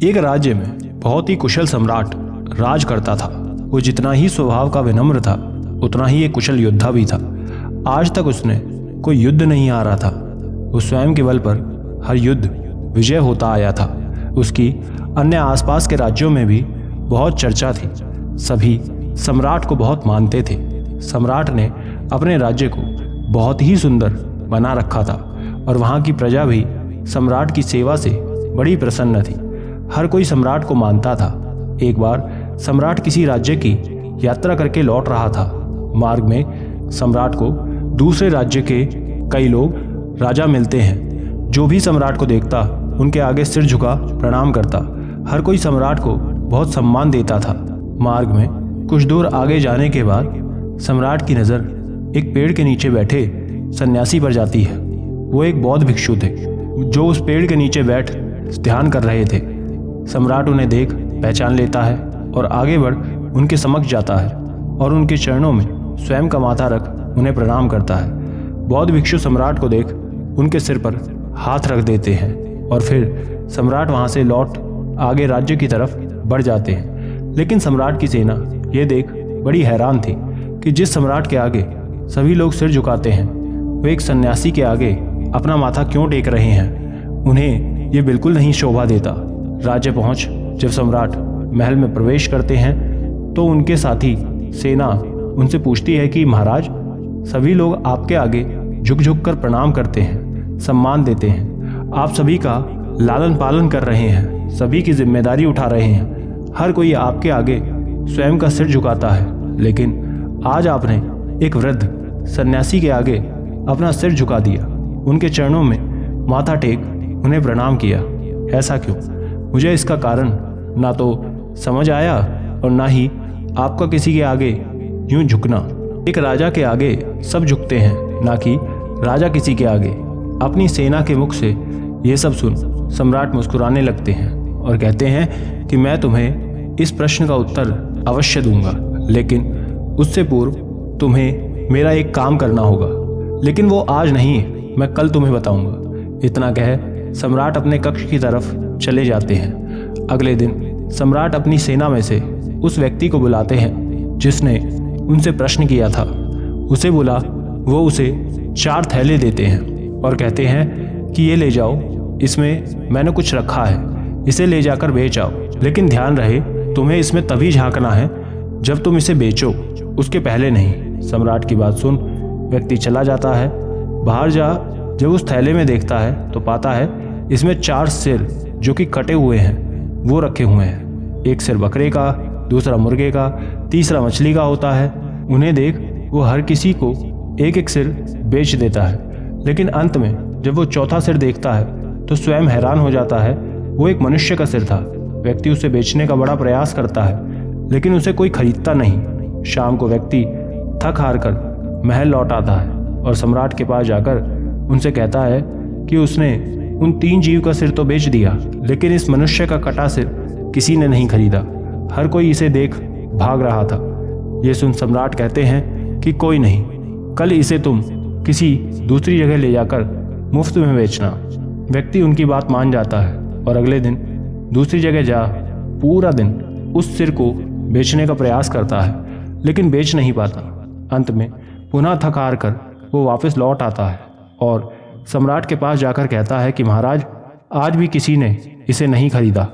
एक राज्य में बहुत ही कुशल सम्राट राज करता था। वो जितना ही स्वभाव का विनम्र था उतना ही एक कुशल योद्धा भी था। आज तक उसने कोई युद्ध नहीं हारा था। वो स्वयं के बल पर हर युद्ध विजय होता आया था। उसकी अन्य आसपास के राज्यों में भी बहुत चर्चा थी। सभी सम्राट को बहुत मानते थे। सम्राट ने अपने राज्य को बहुत ही सुंदर बना रखा था और वहाँ की प्रजा भी सम्राट की सेवा से बड़ी प्रसन्न थी। हर कोई सम्राट को मानता था। एक बार सम्राट किसी राज्य की यात्रा करके लौट रहा था। मार्ग में सम्राट को दूसरे राज्य के कई लोग राजा मिलते हैं। जो भी सम्राट को देखता उनके आगे सिर झुका प्रणाम करता। हर कोई सम्राट को बहुत सम्मान देता था। मार्ग में कुछ दूर आगे जाने के बाद सम्राट की नज़र एक पेड़ के नीचे बैठे सन्यासी पर जाती है। वो एक बौद्ध भिक्षु थे जो उस पेड़ के नीचे बैठ ध्यान कर रहे थे। सम्राट उन्हें देख पहचान लेता है और आगे बढ़ उनके समक्ष जाता है और उनके चरणों में स्वयं का माथा रख उन्हें प्रणाम करता है। बौद्ध भिक्षु सम्राट को देख उनके सिर पर हाथ रख देते हैं और फिर सम्राट वहां से लौट आगे राज्य की तरफ बढ़ जाते हैं। लेकिन सम्राट की सेना ये देख बड़ी हैरान थी कि जिस सम्राट के आगे सभी लोग सिर झुकाते हैं वो एक सन्यासी के आगे अपना माथा क्यों टेक रहे हैं। उन्हें ये बिल्कुल नहीं शोभा देता। राज्य पहुंच जब सम्राट महल में प्रवेश करते हैं तो उनके साथी सेना उनसे पूछती है कि महाराज, सभी लोग आपके आगे झुक झुक कर प्रणाम करते हैं, सम्मान देते हैं, आप सभी का लालन पालन कर रहे हैं, सभी की जिम्मेदारी उठा रहे हैं, हर कोई आपके आगे स्वयं का सिर झुकाता है, लेकिन आज आपने एक वृद्ध सन्यासी के आगे अपना सिर झुका दिया, उनके चरणों में माथा टेक उन्हें प्रणाम किया। ऐसा क्यों? मुझे इसका कारण ना तो समझ आया और ना ही आपका किसी के आगे यूं झुकना। एक राजा के आगे सब झुकते हैं, ना कि राजा किसी के आगे। अपनी सेना के मुख से ये सब सुन सम्राट मुस्कुराने लगते हैं और कहते हैं कि मैं तुम्हें इस प्रश्न का उत्तर अवश्य दूंगा, लेकिन उससे पूर्व तुम्हें मेरा एक काम करना होगा। लेकिन वो आज नहीं, मैं कल तुम्हें बताऊंगा। इतना कह सम्राट अपने कक्ष की तरफ चले जाते हैं। अगले दिन सम्राट अपनी सेना में से उस व्यक्ति को बुलाते हैं जिसने उनसे प्रश्न किया था। उसे बुला वो उसे 4 थैले देते हैं और कहते हैं कि ये ले जाओ, इसमें मैंने कुछ रखा है, इसे ले जाकर बेच आओ। लेकिन ध्यान रहे तुम्हें इसमें तभी झांकना है जब तुम इसे बेचो, उसके पहले नहीं। सम्राट की बात सुन व्यक्ति चला जाता है। बाहर जा जब उस थैले में देखता है तो पाता है इसमें 4 सिर जो कि कटे हुए हैं वो रखे हुए हैं। एक सिर बकरे का, दूसरा मुर्गे का, तीसरा मछली का होता है। उन्हें देख वो हर किसी को एक एक सिर बेच देता है। लेकिन अंत में जब वो चौथा सिर देखता है तो स्वयं हैरान हो जाता है। वो एक मनुष्य का सिर था। व्यक्ति उसे बेचने का बड़ा प्रयास करता है लेकिन उसे कोई खरीदता नहीं। शाम को व्यक्ति थक हार कर महल लौट आता है और सम्राट के पास जाकर उनसे कहता है कि उसने उन 3 जीव का सिर तो बेच दिया, लेकिन इस मनुष्य का कटा सिर किसी ने नहीं खरीदा। हर कोई इसे देख भाग रहा था। ये सुन सम्राट कहते हैं कि कोई नहीं, कल इसे तुम किसी दूसरी जगह ले जाकर मुफ्त में बेचना। व्यक्ति उनकी बात मान जाता है और अगले दिन दूसरी जगह जा पूरा दिन उस सिर को बेचने का प्रयास करता है, लेकिन बेच नहीं पाता। अंत में पुनः थक हार कर वो वापस लौट आता है और सम्राट के पास जाकर कहता है कि महाराज, आज भी किसी ने इसे नहीं खरीदा।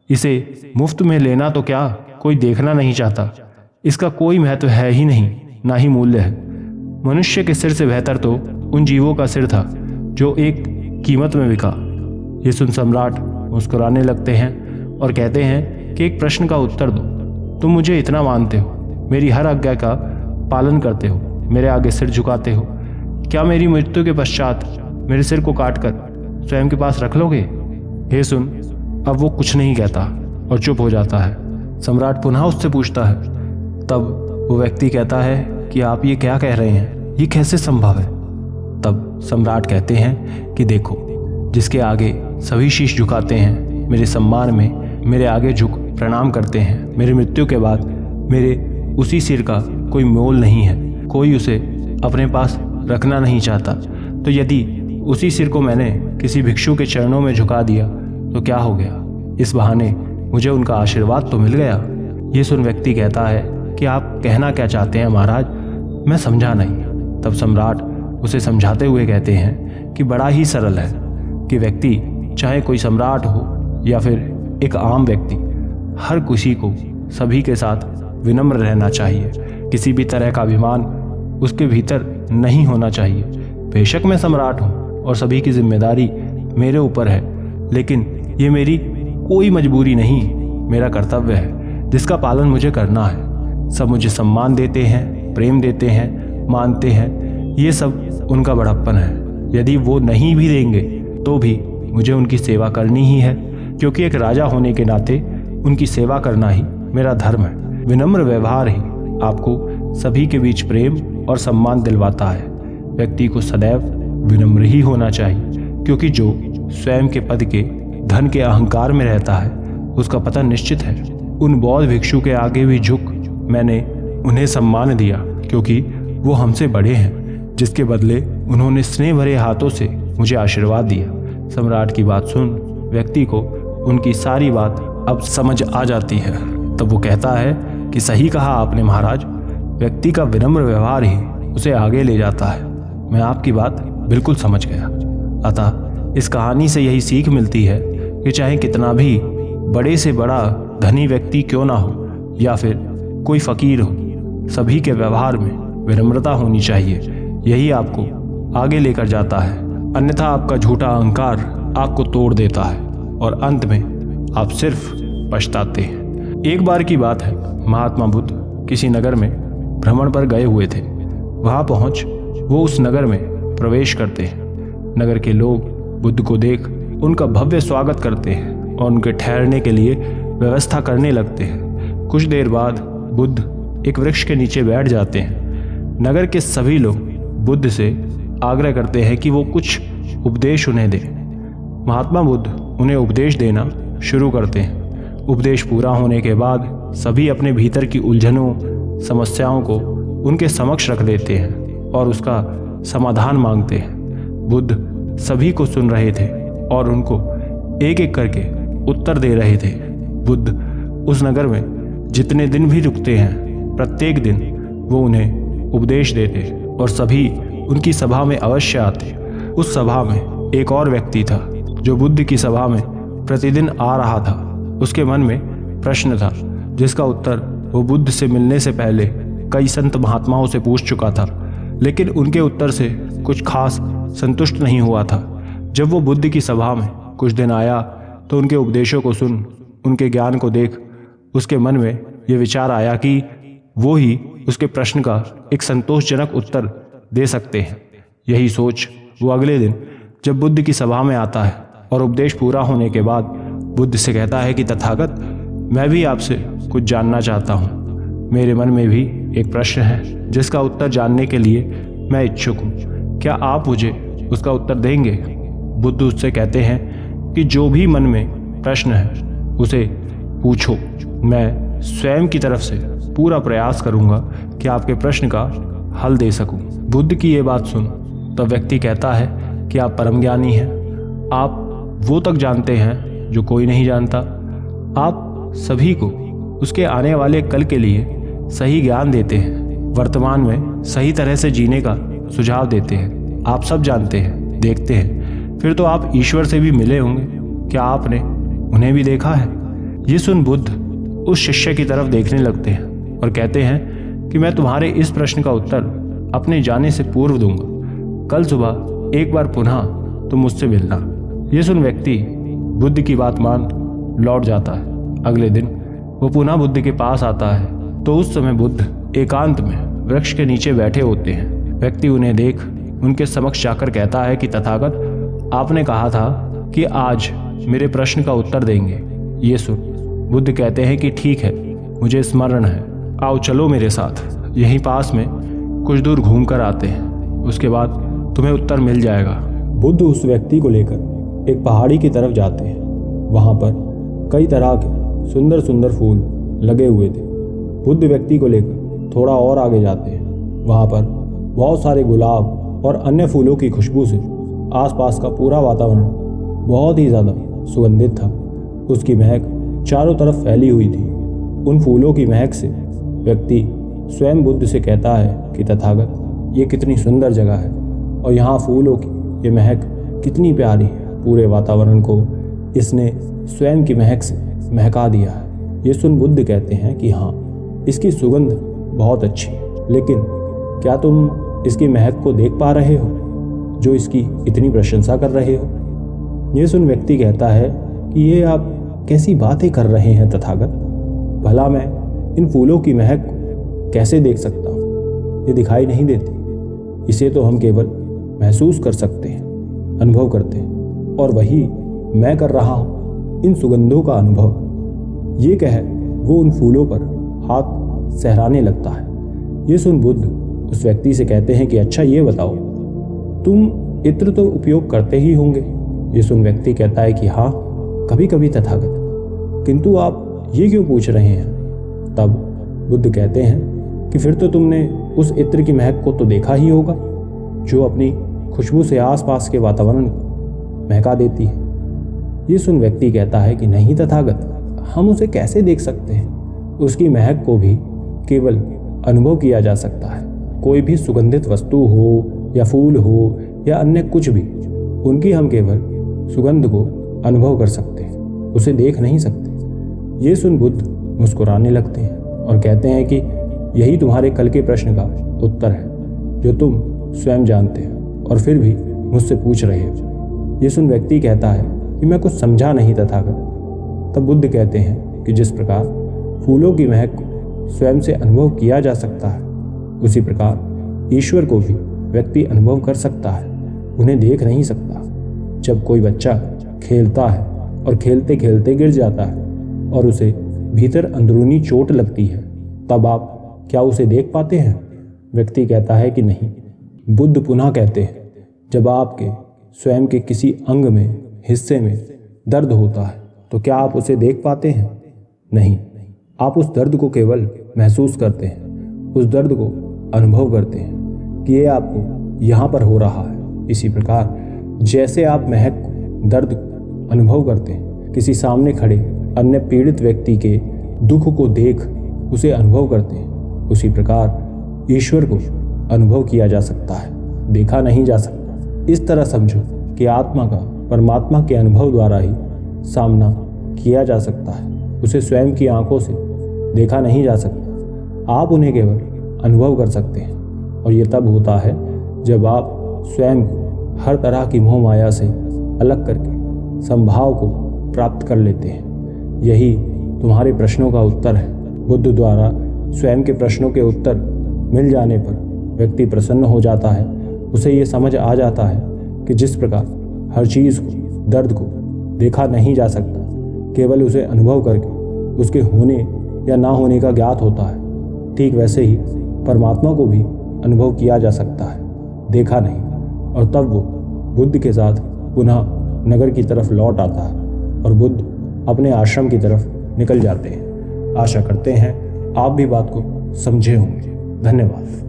इसे मुफ्त में लेना तो क्या कोई देखना नहीं चाहता। इसका कोई महत्व है ही नहीं, ना ही मूल्य है। मनुष्य के सिर से बेहतर तो उन जीवों का सिर था जो एक कीमत में बिका। ये सुन सम्राट मुस्कुराने लगते हैं और कहते हैं कि एक प्रश्न का उत्तर दो। तुम मुझे इतना मानते हो, मेरी हर आज्ञा का पालन करते हो, मेरे आगे सिर झुकाते हो, क्या मेरी मृत्यु के पश्चात मेरे सिर को काटकर स्वयं के पास रख लोगे? हे सुन, अब वो कुछ नहीं कहता और चुप हो जाता है। सम्राट पुनः उससे पूछता है। तब वो व्यक्ति कहता है कि आप ये क्या कह रहे हैं, ये कैसे संभव है? तब सम्राट कहते हैं कि देखो, जिसके आगे सभी शीश झुकाते हैं, मेरे सम्मान में मेरे आगे झुक प्रणाम करते हैं, मेरी मृत्यु के बाद मेरे उसी सिर का कोई मोल नहीं है, कोई उसे अपने पास रखना नहीं चाहता। तो यदि उसी सिर को मैंने किसी भिक्षु के चरणों में झुका दिया तो क्या हो गया? इस बहाने मुझे उनका आशीर्वाद तो मिल गया। ये सुन व्यक्ति कहता है कि आप कहना क्या चाहते हैं महाराज, मैं समझा नहीं। तब सम्राट उसे समझाते हुए कहते हैं कि बड़ा ही सरल है कि व्यक्ति चाहे कोई सम्राट हो या फिर एक आम व्यक्ति, हर किसी को सभी के साथ विनम्र रहना चाहिए। किसी भी तरह का अभिमान उसके भीतर नहीं होना चाहिए। बेशक मैं सम्राट हूँ और सभी की जिम्मेदारी मेरे ऊपर है, लेकिन ये मेरी कोई मजबूरी नहीं, मेरा कर्तव्य है जिसका पालन मुझे करना है। सब मुझे सम्मान देते हैं, प्रेम देते हैं, मानते हैं, ये सब उनका बड़प्पन है। यदि वो नहीं भी देंगे तो भी मुझे उनकी सेवा करनी ही है, क्योंकि एक राजा होने के नाते उनकी सेवा करना ही मेरा धर्म है। विनम्र व्यवहार ही आपको सभी के बीच प्रेम और सम्मान दिलवाता है। व्यक्ति को सदैव विनम्र ही होना चाहिए, क्योंकि जो स्वयं के पद के, धन के अहंकार में रहता है उसका पतन निश्चित है। उन बौद्ध भिक्षु के आगे भी झुक मैंने उन्हें सम्मान दिया, क्योंकि वो हमसे बड़े हैं, जिसके बदले उन्होंने स्नेह भरे हाथों से मुझे आशीर्वाद दिया। सम्राट की बात सुन व्यक्ति को उनकी सारी बात अब समझ आ जाती है। तब वो कहता है कि सही कहा आपने महाराज, व्यक्ति का विनम्र व्यवहार ही उसे आगे ले जाता है। मैं आपकी बात बिल्कुल समझ गया। अतः इस कहानी से यही सीख मिलती है कि चाहे कितना भी बड़े से बड़ा धनी व्यक्ति क्यों ना हो या फिर कोई फकीर हो, सभी के व्यवहार में विनम्रता होनी चाहिए। यही आपको आगे लेकर जाता है, अन्यथा आपका झूठा अहंकार आपको तोड़ देता है और अंत में आप सिर्फ पछताते हैं। एक बार की बात है, महात्मा बुद्ध किसी नगर में भ्रमण पर गए हुए थे। वहां पहुंच वो उस नगर में प्रवेश करते हैं। नगर के लोग बुद्ध को देख उनका भव्य स्वागत करते हैं और उनके ठहरने के लिए व्यवस्था करने लगते हैं। कुछ देर बाद बुद्ध एक वृक्ष के नीचे बैठ जाते हैं। नगर के सभी लोग बुद्ध से आग्रह करते हैं कि वो कुछ उपदेश उन्हें दें। महात्मा बुद्ध उन्हें उपदेश देना शुरू करते हैं। उपदेश पूरा होने के बाद सभी अपने भीतर की उलझनों, समस्याओं को उनके समक्ष रख देते हैं और उसका समाधान मांगते हैं। बुद्ध सभी को सुन रहे थे और उनको एक एक करके उत्तर दे रहे थे। बुद्ध उस नगर में जितने दिन भी रुकते हैं, प्रत्येक दिन वो उन्हें उपदेश देते और सभी उनकी सभा में अवश्य आते। उस सभा में एक और व्यक्ति था जो बुद्ध की सभा में प्रतिदिन आ रहा था। उसके मन में प्रश्न था जिसका उत्तर वो बुद्ध से मिलने से पहले कई संत महात्माओं से पूछ चुका था, लेकिन उनके उत्तर से कुछ खास संतुष्ट नहीं हुआ था। जब वो बुद्ध की सभा में कुछ दिन आया तो उनके उपदेशों को सुन, उनके ज्ञान को देख उसके मन में ये विचार आया कि वो ही उसके प्रश्न का एक संतोषजनक उत्तर दे सकते हैं। यही सोच वो अगले दिन जब बुद्ध की सभा में आता है और उपदेश पूरा होने के बाद बुद्ध से कहता है कि तथागत, मैं भी आपसे कुछ जानना चाहता हूँ। मेरे मन में भी एक प्रश्न है जिसका उत्तर जानने के लिए मैं इच्छुक हूँ। क्या आप मुझे उसका उत्तर देंगे? बुद्ध उससे कहते हैं कि जो भी मन में प्रश्न है उसे पूछो, मैं स्वयं की तरफ से पूरा प्रयास करूँगा कि आपके प्रश्न का हल दे सकूँ। बुद्ध की ये बात सुन तो व्यक्ति कहता है कि आप परम ज्ञानी हैं, आप वो तक जानते हैं जो कोई नहीं जानता। आप सभी को उसके आने वाले कल के लिए सही ज्ञान देते हैं, वर्तमान में सही तरह से जीने का सुझाव देते हैं। आप सब जानते हैं, देखते हैं, फिर तो आप ईश्वर से भी मिले होंगे। क्या आपने उन्हें भी देखा है? ये सुन बुद्ध उस शिष्य की तरफ देखने लगते हैं और कहते हैं कि मैं तुम्हारे इस प्रश्न का उत्तर अपने जाने से पूर्व दूंगा। कल सुबह एक बार पुनः तुम मुझसे मिलना। ये सुन व्यक्ति बुद्ध की बात मान लौट जाता है। अगले दिन वो पुनः बुद्ध के पास आता है तो उस समय बुद्ध एकांत में वृक्ष के नीचे बैठे होते हैं। व्यक्ति उन्हें देख उनके समक्ष जाकर कहता है कि तथागत, आपने कहा था कि आज मेरे प्रश्न का उत्तर देंगे। ये सुन बुद्ध कहते हैं कि ठीक है, मुझे स्मरण है, आओ चलो मेरे साथ। यहीं पास में कुछ दूर घूम कर आते हैं, उसके बाद तुम्हें उत्तर मिल जाएगा। बुद्ध उस व्यक्ति को लेकर एक पहाड़ी की तरफ जाते हैं। वहाँ पर कई तरह के सुंदर सुंदर फूल लगे हुए थे। बुद्ध व्यक्ति को लेकर थोड़ा और आगे जाते हैं। वहाँ पर बहुत सारे गुलाब और अन्य फूलों की खुशबू से आसपास का पूरा वातावरण बहुत ही ज़्यादा सुगंधित था। उसकी महक चारों तरफ फैली हुई थी। उन फूलों की महक से व्यक्ति स्वयं बुद्ध से कहता है कि तथागत, ये कितनी सुंदर जगह है और यहाँ फूलों की ये महक कितनी प्यारी है। पूरे वातावरण को इसने स्वयं की महक से महका दिया है। ये सुन बुद्ध कहते हैं कि हाँ, इसकी सुगंध बहुत अच्छी है, लेकिन क्या तुम इसकी महक को देख पा रहे हो जो इसकी इतनी प्रशंसा कर रहे हो? ये सुन व्यक्ति कहता है कि ये आप कैसी बातें कर रहे हैं तथागत? भला मैं इन फूलों की महक कैसे देख सकता हूँ? ये दिखाई नहीं देती। इसे तो हम केवल महसूस कर सकते हैं, अनुभव करते हैं, और वही मैं कर रहा हूँ, इन सुगंधों का अनुभव। ये कह वो उन फूलों पर हाथ सहराने लगता है। ये सुन बुद्ध उस व्यक्ति से कहते हैं कि अच्छा ये बताओ, तुम इत्र तो उपयोग करते ही होंगे? ये सुन व्यक्ति कहता है कि हाँ, कभी कभी तथागत, किंतु आप ये क्यों पूछ रहे हैं? तब बुद्ध कहते हैं कि फिर तो तुमने उस इत्र की महक को तो देखा ही होगा जो अपनी खुशबू से आसपास के वातावरण को महका देती है। ये सुन व्यक्ति कहता है कि नहीं तथागत, हम उसे कैसे देख सकते हैं? उसकी महक को भी केवल अनुभव किया जा सकता है। कोई भी सुगंधित वस्तु हो या फूल हो या अन्य कुछ भी, उनकी हम केवल सुगंध को अनुभव कर सकते हैं, उसे देख नहीं सकते। ये सुन बुद्ध मुस्कुराने लगते हैं और कहते हैं कि यही तुम्हारे कल के प्रश्न का उत्तर है जो तुम स्वयं जानते हो और फिर भी मुझसे पूछ रहे हो। ये सुन व्यक्ति कहता है कि मैं कुछ समझा नहीं तथागत। तब बुद्ध कहते हैं कि जिस प्रकार फूलों की महक को स्वयं से अनुभव किया जा सकता है, उसी प्रकार ईश्वर को भी व्यक्ति अनुभव कर सकता है, उन्हें देख नहीं सकता। जब कोई बच्चा खेलता है और खेलते खेलते गिर जाता है और उसे भीतर अंदरूनी चोट लगती है, तब आप क्या उसे देख पाते हैं? व्यक्ति कहता है कि नहीं। बुद्ध पुनः कहते हैं, जब आपके स्वयं के किसी अंग में, हिस्से में दर्द होता है तो क्या आप उसे देख पाते हैं? नहीं। आप उस दर्द को केवल महसूस करते हैं, उस दर्द को अनुभव करते हैं कि ये आपको यहाँ पर हो रहा है। इसी प्रकार जैसे आप महक दर्द अनुभव करते हैं, किसी सामने खड़े अन्य पीड़ित व्यक्ति के दुख को देख उसे अनुभव करते हैं, उसी प्रकार ईश्वर को अनुभव किया जा सकता है, देखा नहीं जा सकता। इस तरह समझो कि आत्मा का परमात्मा के अनुभव द्वारा ही सामना किया जा सकता है, उसे स्वयं की आंखों से देखा नहीं जा सकता। आप उन्हें केवल अनुभव कर सकते हैं, और ये तब होता है जब आप स्वयं को हर तरह की मोह माया से अलग करके संभाव को प्राप्त कर लेते हैं। यही तुम्हारे प्रश्नों का उत्तर है। बुद्ध द्वारा स्वयं के प्रश्नों के उत्तर मिल जाने पर व्यक्ति प्रसन्न हो जाता है। उसे ये समझ आ जाता है कि जिस प्रकार हर चीज़ को, दर्द को देखा नहीं जा सकता, केवल उसे अनुभव करके उसके होने या ना होने का ज्ञात होता है, ठीक वैसे ही परमात्मा को भी अनुभव किया जा सकता है, देखा नहीं। और तब वो बुद्ध के साथ पुनः नगर की तरफ लौट आता है और बुद्ध अपने आश्रम की तरफ निकल जाते हैं। आशा करते हैं आप भी बात को समझे होंगे। धन्यवाद।